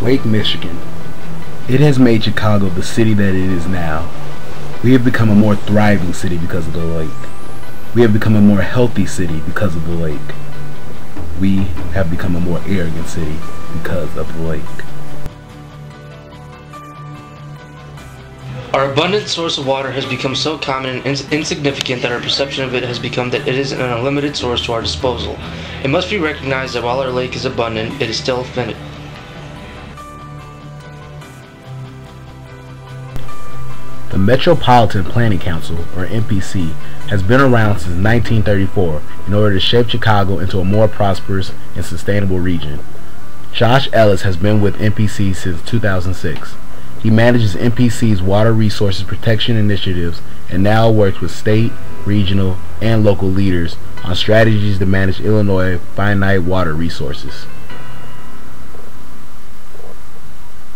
Lake Michigan. It has made Chicago the city that it is now. We have become a more thriving city because of the lake. We have become a more healthy city because of the lake. We have become a more arrogant city because of the lake. Our abundant source of water has become so common and insignificant that our perception of it has become that it is an unlimited source to our disposal. It must be recognized that while our lake is abundant, it is still finite. The Metropolitan Planning Council, or MPC, has been around since 1934 in order to shape Chicago into a more prosperous and sustainable region. Josh Ellis has been with MPC since 2006. He manages MPC's water resources protection initiatives and now works with state, regional, and local leaders on strategies to manage Illinois' finite water resources.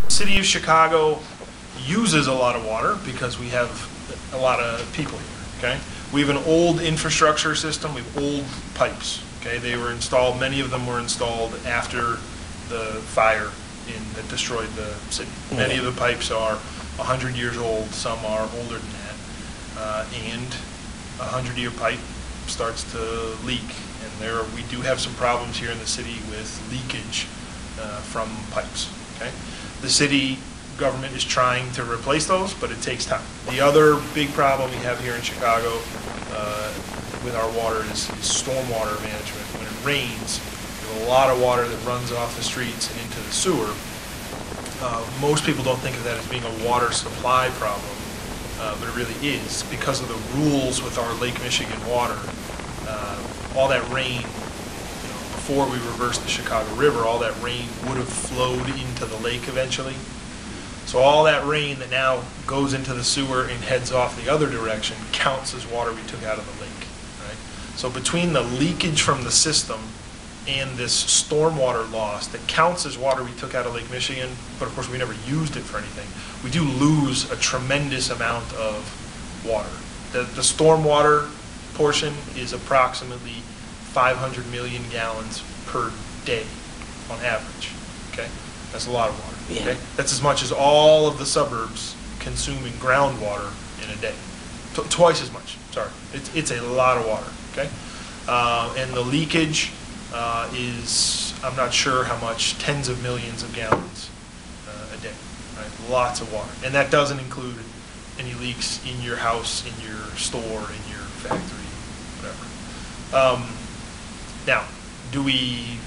The city of Chicago uses a lot of water because we have a lot of people here, okay? We have an old infrastructure system, we have old pipes, okay? They were installed, many of them were installed after the fire that destroyed the city. Many of the pipes are 100 years old, some are older than that, and a 100-year pipe starts to leak. And we do have some problems here in the city with leakage from pipes, okay? The city government is trying to replace those, but it takes time. The other big problem we have here in Chicago with our water is stormwater management. When it rains, there's a lot of water that runs off the streets and into the sewer. Most people don't think of that as being a water supply problem, but it really is. Because of the rules with our Lake Michigan water, all that rain, before we reversed the Chicago River, all that rain would have flowed into the lake eventually. So all that rain that now goes into the sewer and heads off the other direction counts as water we took out of the lake, right? So between the leakage from the system and this stormwater loss that counts as water we took out of Lake Michigan, but of course we never used it for anything, we do lose a tremendous amount of water. The stormwater portion is approximately 500 million gallons per day on average, okay? That's a lot of water. Yeah. Okay? That's as much as all of the suburbs consume in groundwater in a day. Twice as much, sorry. It's a lot of water, okay? And the leakage is, I'm not sure how much, tens of millions of gallons a day, right? Lots of water. And that doesn't include any leaks in your house, in your store, in your factory, whatever. Now, do we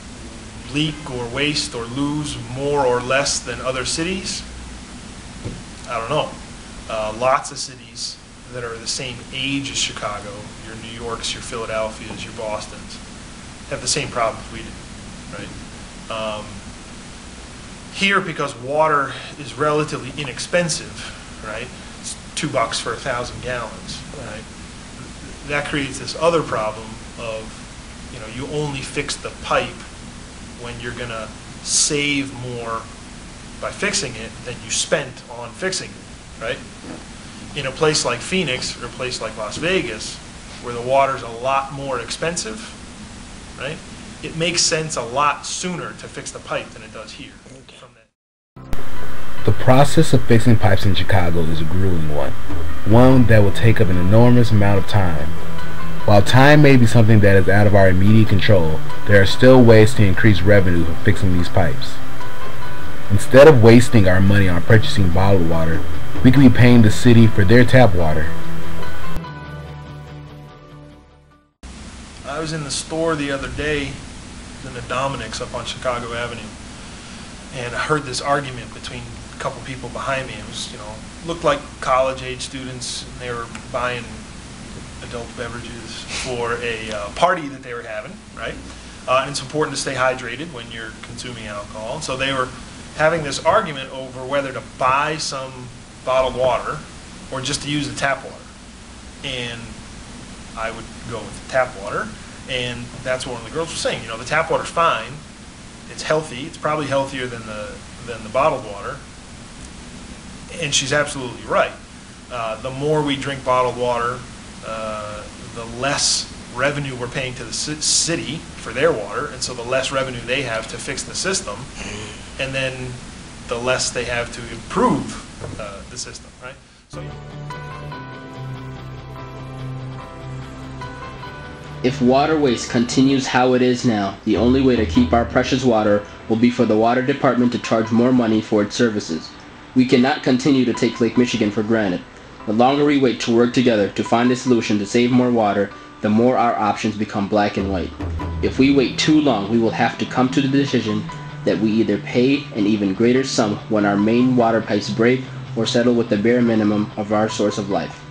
leak or waste or lose more or less than other cities? I don't know. Lots of cities that are the same age as Chicago, your New Yorks, your Philadelphias, your Bostons, have the same problems we do, right? Here, because water is relatively inexpensive, right? It's $2 for 1,000 gallons, right? That creates this other problem of, you only fix the pipe when you're going to save more by fixing it than you spent on fixing it, right? In a place like Phoenix or a place like Las Vegas, where the water's a lot more expensive, right? It makes sense a lot sooner to fix the pipe than it does here. The process of fixing pipes in Chicago is a grueling one that will take up an enormous amount of time. While time may be something that is out of our immediate control, there are still ways to increase revenue from fixing these pipes. Instead of wasting our money on purchasing bottled water, we can be paying the city for their tap water. I was in the store the other day in the Dominic's up on Chicago Avenue, and I heard this argument between a couple people behind me. It was, looked like college-age students, and they were buying adult beverages for a party that they were having, right? And it's important to stay hydrated when you're consuming alcohol. So they were having this argument over whether to buy some bottled water or just to use the tap water. And I would go with the tap water, and that's what one of the girls was saying. The tap water's fine. It's healthy. It's probably healthier than the bottled water. And she's absolutely right. The more we drink bottled water, the less revenue we're paying to the city for their water, and so the less revenue they have to fix the system. And then the less they have to improve the system, right? So. If water waste continues how it is now, the only way to keep our precious water will be for the water department to charge more money for its services. We cannot continue to take Lake Michigan for granted. The longer we wait to work together to find a solution to save more water, the more our options become black and white. If we wait too long, we will have to come to the decision that we either pay an even greater sum when our main water pipes break or settle with the bare minimum of our source of life.